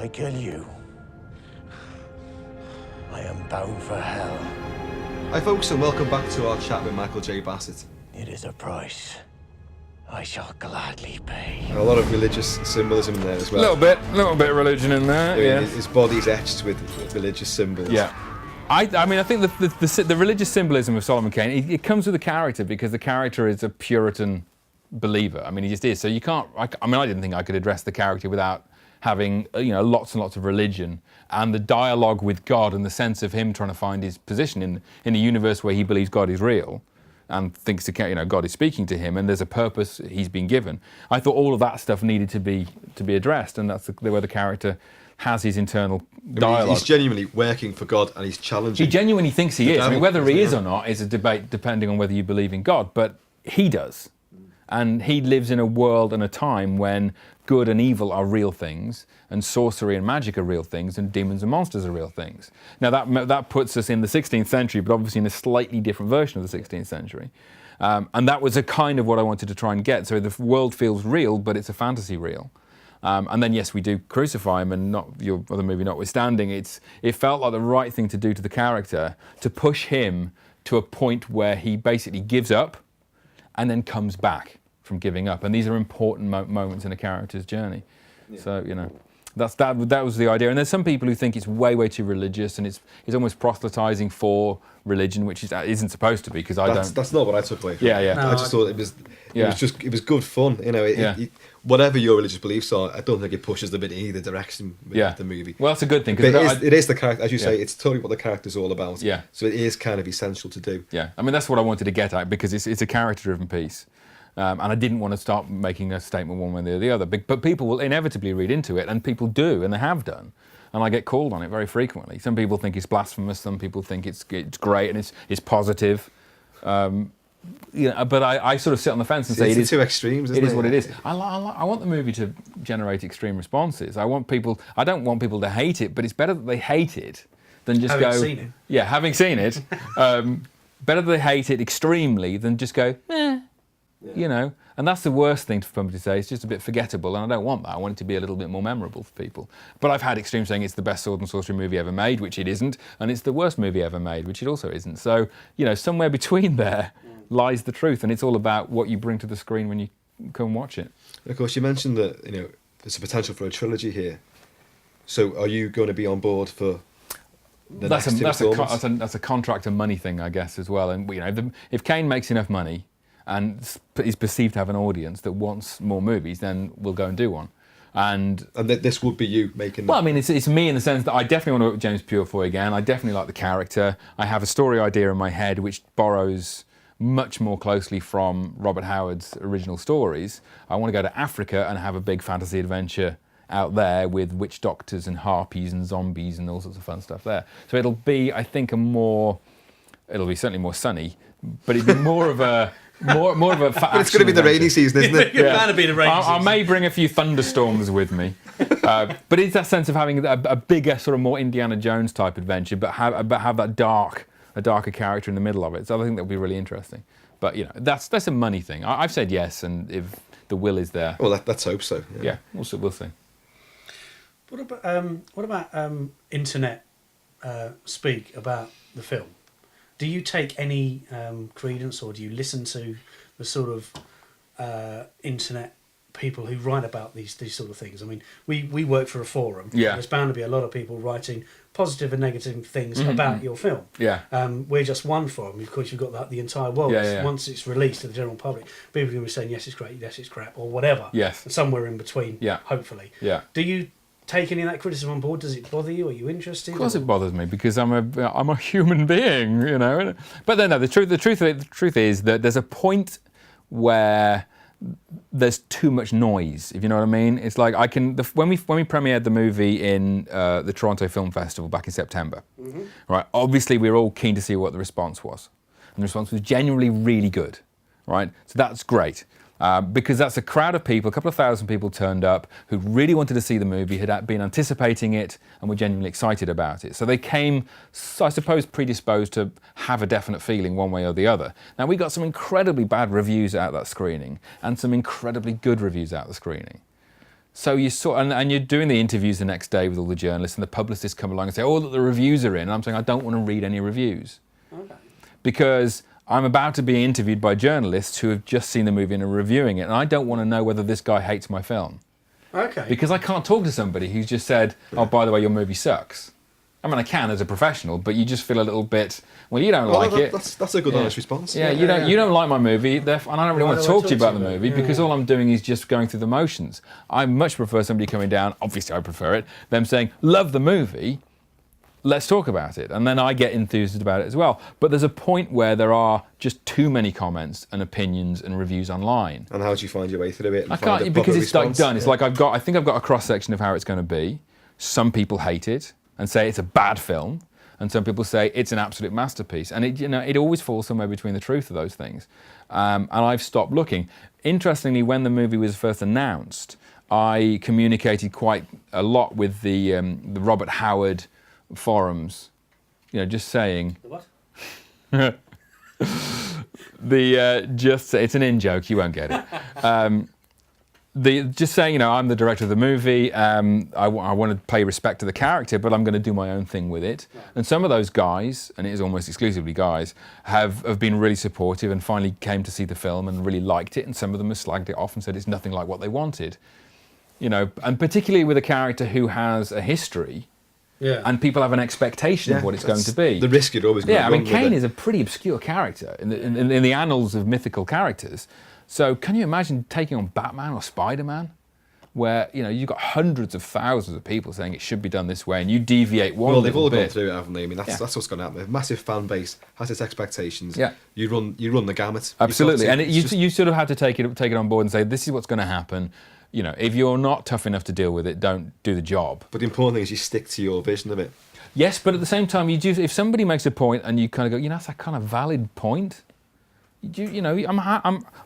I kill you, I am bound for hell. Hi folks, and welcome back to our chat with Michael J. Bassett. It is a price I shall gladly pay. And a lot of religious symbolism in there as well. A little bit of religion in there. I mean, Yeah. his body's etched with religious symbols. Yeah. I mean, I think the religious symbolism of Solomon Kane, it comes with the character because the character is a Puritan believer. I mean, he just is. So you can't. I didn't think I could address the character without having lots and lots of religion and the dialogue with God and the sense of him trying to find his position in a universe where he believes God is real and thinks God is speaking to him and there's a purpose he's been given. I thought all of that stuff needed to be addressed, and that's where the character has his internal dialogue. He's genuinely working for God and he's challenging. He genuinely thinks he is. I mean, whether he is Yeah. or not is a debate depending on whether you believe in God, but he does. And he lives in a world and a time when good and evil are real things, and sorcery and magic are real things, and demons and monsters are real things. Now that puts us in the 16th century, but obviously in a slightly different version of the 16th century. And that was a kind of what I wanted to try and get. So the world feels real, but it's a fantasy real. And then yes, we do crucify him, and not your other movie notwithstanding, it felt like the right thing to do to the character, to push him to a point where he basically gives up and then comes back from giving up. And these are important moments in a character's journey. Yeah. So, that was the idea. And there's some people who think it's way too religious, and it's almost proselytizing for religion, which isn't supposed to be, because That's not what I took away from Yeah. No, I just thought it was good fun. Whatever your religious beliefs are, I don't think it pushes them in either direction with the movie. Well, that's a good thing. But it is the character, as you say, it's totally what the character's all about. Yeah. So it is kind of essential to do. Yeah, I mean, that's what I wanted to get at, because it's a character-driven piece. And I didn't want to start making a statement one way or the other. But people will inevitably read into it, and people do, and they have done. And I get called on it very frequently. Some people think it's blasphemous, some people think it's great and it's positive. But I sort of sit on the fence and say it's two extremes, isn't it? It is what it is. I want the movie to generate extreme responses. I don't want people to hate it, but it's better that they hate it than just having seen it. Yeah, having seen it. Better that they hate it extremely than just go, eh. Yeah. And that's the worst thing for somebody to say. It's just a bit forgettable, and I don't want that. I want it to be a little bit more memorable for people. But I've had extremes saying it's the best sword and sorcery movie ever made, which it isn't, and it's the worst movie ever made, which it also isn't. So, somewhere between there lies the truth, and it's all about what you bring to the screen when you come and watch it. And of course, you mentioned that there's a potential for a trilogy here. So, are you going to be on board for the next two installments? That's a contract and money thing, I guess, as well. And if Kane makes enough money and is perceived to have an audience that wants more movies, then we'll go and do one. And this would be you making. Well, I mean, it's me in the sense that I definitely want to work with James Purefoy again. I definitely like the character. I have a story idea in my head which borrows much more closely from Robert Howard's original stories. I want to go to Africa and have a big fantasy adventure out there with witch doctors and harpies and zombies and all sorts of fun stuff there. So it'll be, I think, it'll be certainly more sunny, but it'll be more of a But it's going to be the rainy season, isn't it? You're bound to be the rainy season. I may bring a few thunderstorms with me, but it's that sense of having a bigger, sort of more Indiana Jones type adventure, but have that a darker character in the middle of it. So I think that'll be really interesting. But that's a money thing. I've said yes, and if the will is there, well, let's hope so. Yeah, we'll see. What about internet speak about the film? Do you take any credence, or do you listen to the sort of internet people who write about these sort of things? I mean, we work for a forum. Yeah. There's bound to be a lot of people writing positive and negative things about your film. Yeah. We're just one forum. Of course, you've got the entire world. Yeah. Once it's released to the general public, people are going to be saying, yes, it's great, yes, it's crap, or whatever. Yes. And somewhere in between, Yeah. hopefully. Yeah. Do you take any of that criticism on board? Does it bother you? Are you interested? Of course, it bothers me because I'm a human being, But then, no, the truth is that there's a point where there's too much noise, if you know what I mean. It's like when we premiered the movie in the Toronto Film Festival back in September, right? Obviously, we were all keen to see what the response was, and the response was genuinely really good, right? So that's great. Because that's a crowd of people, a couple of thousand people turned up who really wanted to see the movie, had been anticipating it, and were genuinely excited about it. So they came, I suppose, predisposed to have a definite feeling one way or the other. Now, we got some incredibly bad reviews out of that screening, and some incredibly good reviews out of the screening. So you saw, and you're doing the interviews the next day with all the journalists, and the publicists come along and say, "Oh, look, the reviews are in." And I'm saying, I don't want to read any reviews, because I'm about to be interviewed by journalists who have just seen the movie and are reviewing it, and I don't want to know whether this guy hates my film. Okay. Because I can't talk to somebody who's just said, "Oh, by the way, your movie sucks." I mean, I can as a professional, but you just feel a little bit. Well, you don't like it. That's a good honest response. Yeah, you don't like my movie, and I don't really want to talk to you about the movie because all I'm doing is just going through the motions. I much prefer somebody coming down. Obviously, I prefer it. Them saying, "Love the movie. Let's talk about it," and then I get enthused about it as well. But there's a point where there are just too many comments and opinions and reviews online. And how do you find your way through it? I can't, because it's like done. It's like I think I've got a cross section of how it's going to be. Some people hate it and say it's a bad film, and some people say it's an absolute masterpiece. And it always falls somewhere between the truth of those things. And I've stopped looking. Interestingly, when the movie was first announced, I communicated quite a lot with the Robert Howard forums, just saying. The what? It's an in-joke, you won't get it. Just saying, I'm the director of the movie, I want to pay respect to the character, but I'm going to do my own thing with it. Right. And some of those guys, and it is almost exclusively guys, have been really supportive and finally came to see the film and really liked it, and some of them have slagged it off and said it's nothing like what they wanted. And particularly with a character who has a history, and people have an expectation of what it's going to be. The risk you'd always go. Yeah, I mean, Kane is a pretty obscure character in the annals of mythical characters. So can you imagine taking on Batman or Spider-Man, where you've got hundreds of thousands of people saying it should be done this way, and you deviate one. Well, they've all bit. gone through it, haven't they? I mean, that's what's going to happen. A massive fan base has its expectations. Yeah, you run the gamut. Absolutely, and you sort of have to take it on board and say, this is what's going to happen. If you're not tough enough to deal with it, don't do the job. But the important thing is you stick to your vision of it. Yes, but at the same time, you do. If somebody makes a point and you kind of go, that's a kind of valid point. I'm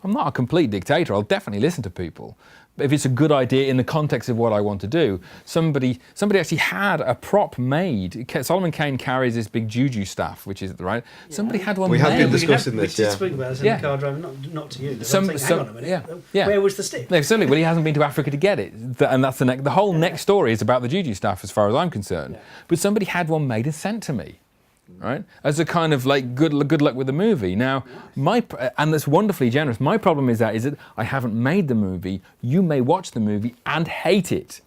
not a complete dictator. I'll definitely listen to people. But if it's a good idea in the context of what I want to do, somebody actually had a prop made. Solomon Kane carries this big juju staff, which is right. Yeah. Somebody had one. We made. have been discussing this. We did speak about this in the car driving, not to you. Hang on a minute. Where was the stick? No, certainly. Well, he hasn't been to Africa to get it, and that's the whole next story is about the juju staff, as far as I'm concerned. Yeah. But somebody had one made and sent to me. Right, as a kind of like good luck with the movie. Now, and that's wonderfully generous. My problem is that I haven't made the movie. You may watch the movie and hate it,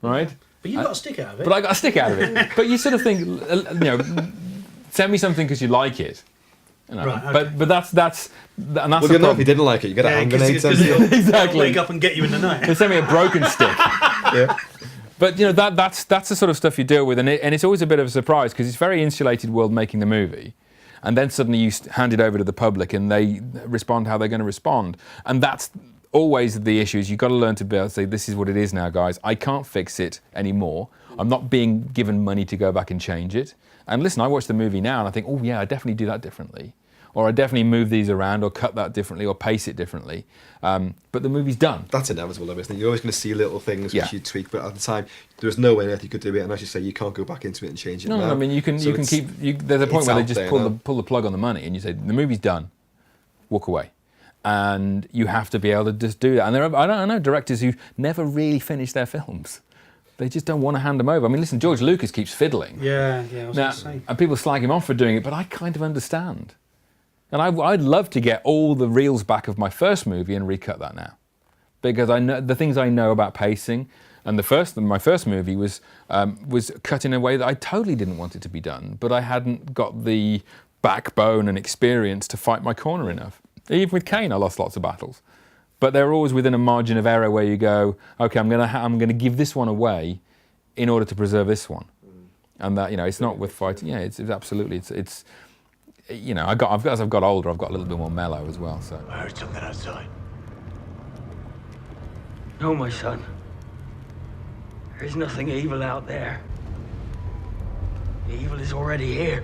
right? But you got a stick out of it. But I got a stick out of it. But you sort of think, send me something because you like it. Right, okay. But that's well, you know, if you didn't like it, you get a hand grenade. Exactly. Wake up and get you in the night. They send me a broken stick. Yeah. But that's the sort of stuff you deal with, and it's always a bit of a surprise because it's a very insulated world making the movie, and then suddenly you hand it over to the public and they respond how they're going to respond, and that's always the issue. Is you've got to learn to be able to say, this is what it is now, guys. I can't fix it anymore. I'm not being given money to go back and change it. And listen, I watch the movie now and I think, oh yeah, I definitely do that differently. Or I definitely move these around or cut that differently or pace it differently. But the movie's done. That's inevitable though, isn't it? You're always going to see little things which you tweak, but at the time, there's no way on earth you could do it. And as you say, you can't go back into it and change it. No, now. I mean, you can keep... there's a point where they just pull the plug on the money and you say, the movie's done, walk away. And you have to be able to just do that. And I know directors who never really finish their films. They just don't want to hand them over. I mean, listen, George Lucas keeps fiddling. Yeah, I was going to say. And people slag him off for doing it, but I kind of understand. And I'd love to get all the reels back of my first movie and recut that now, because I know the things I know about pacing. And my first movie was cut in a way that I totally didn't want it to be done, but I hadn't got the backbone and experience to fight my corner enough. Even with Kane, I lost lots of battles, but they're always within a margin of error where you go, okay, I'm going to give this one away in order to preserve this one, and that it's not with fighting. Yeah, it's absolutely it's. As I've got older, I've got a little bit more mellow as well. So I heard something outside. No, my son. There is nothing evil out there. The evil is already here.